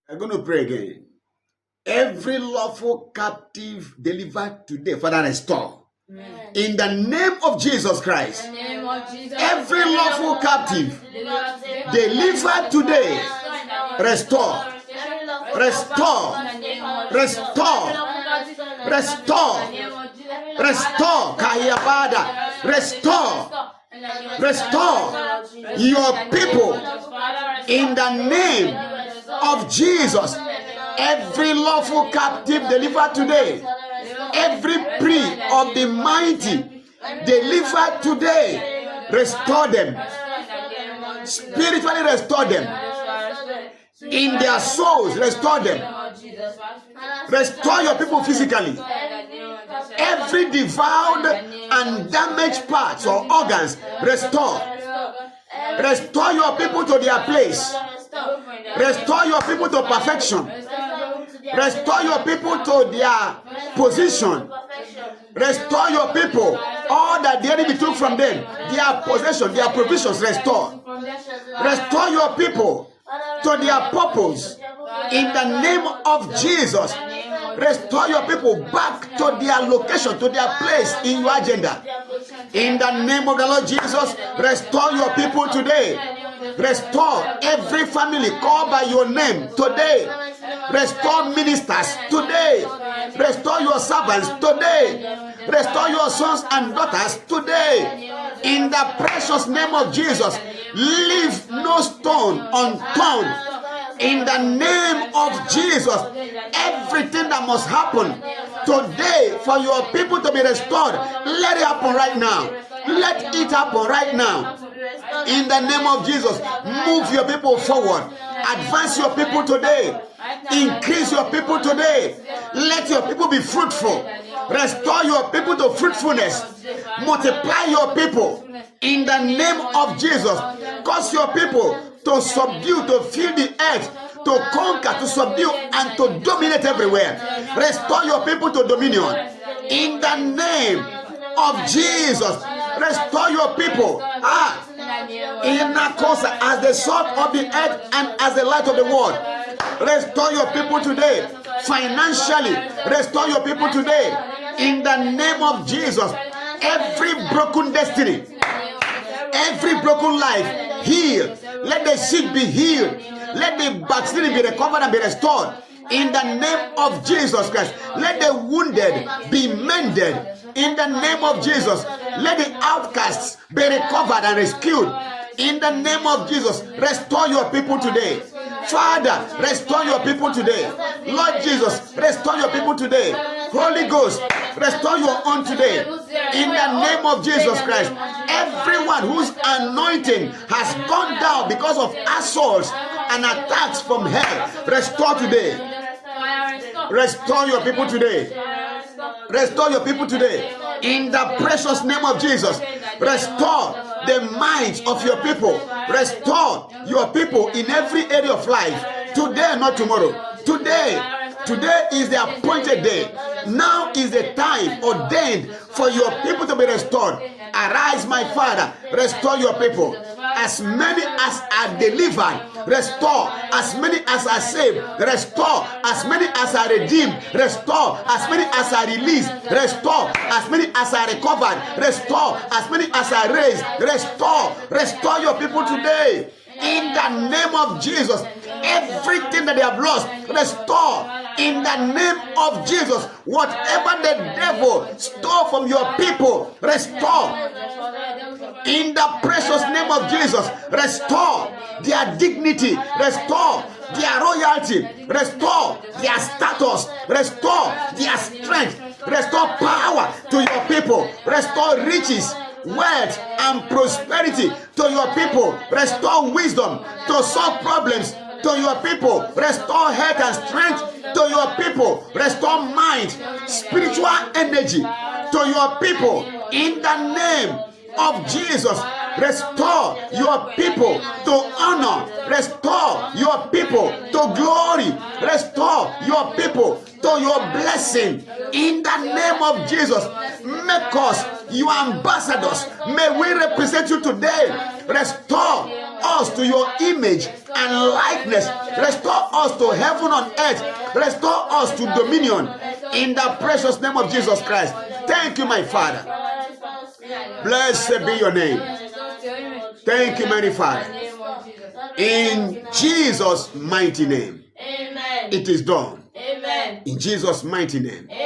I'm going to pray again. Every lawful captive delivered today, Father, restore. Amen. In the name of Jesus Christ, every lawful captive delivered today, restore, restore, restore, restore, restore, Kayabada, restore, restore your people in the name of Jesus. Every lawful captive delivered today, every plea of the mighty delivered today, restore them, spiritually restore them, in their souls restore them, restore your people physically. Every devoured and damaged parts or organs, restore. Restore your people to their place. Restore your people to perfection. Restore your people to their position. Restore your people all that the enemy took from them, their possession, their provisions, restore. Restore your people to their purpose in the name of Jesus. Restore your people back to their location, to their place in your agenda. In the name of the Lord Jesus, restore your people today. Restore every family called by your name today. Restore ministers today. Restore your servants today. Restore your sons and daughters today. In the precious name of Jesus, leave no stone unturned. In the name of Jesus, everything that must happen today for your people to be restored, let it happen right now. Let it happen right now. In the name of Jesus, move your people forward. Advance your people today. Increase your people today. Let your people be fruitful. Restore your people to fruitfulness. Multiply your people in the name of Jesus. Cause your people to subdue, to fill the earth, to conquer, to subdue, and to dominate everywhere. Restore your people to dominion in the name of Jesus. Restore your people in Nakosa as the salt of the earth and as the light of the world. Restore your people today financially. Restore your people today in the name of Jesus. Every broken destiny, every broken life, heal. Let the sick be healed. Let the backsliding be recovered and be restored in the name of Jesus Christ. Let the wounded be mended in the name of Jesus. Let the outcasts be recovered and rescued in the name of Jesus. Restore your people today. Father, restore your people today. Lord Jesus, restore your people today. Holy Ghost, restore your own today. In the name of Jesus Christ, everyone whose anointing has gone down because of assaults and attacks from hell, restore today. Restore your people today. Restore your people today. In the precious name of Jesus, restore the minds of your people. Restore your people in every area of life. Today, not tomorrow. Today is the appointed day. Now is the time ordained for your people to be restored. Arise, my Father, restore your people. As many as are delivered, restore. As many as are saved, restore. As many as are redeemed, restore. As many as are released, restore. As many as are recovered, restore. As many as are raised, restore. Restore your people today. In the name of Jesus, everything that they have lost, restore. In the name of Jesus, whatever the devil stole from your people, restore. In the precious name of Jesus, restore their dignity, restore their royalty, restore their status, restore their strength, restore power to your people, restore riches, wealth and prosperity to your people, restore wisdom to solve problems to your people, restore health and strength to your people, restore mind, spiritual energy to your people. In the name of Jesus, restore your people to honor, restore your people to glory, restore your people to your blessing. In the name of Jesus, make us your ambassadors. May we represent you today. Restore us to your image and likeness. Restore us to heaven on earth. Restore us to dominion in the precious name of Jesus Christ. Thank you, my Father. Blessed be your name. Thank you, mighty Father. In Jesus' mighty name. Amen. It is done. Amen. In Jesus' mighty name. Amen.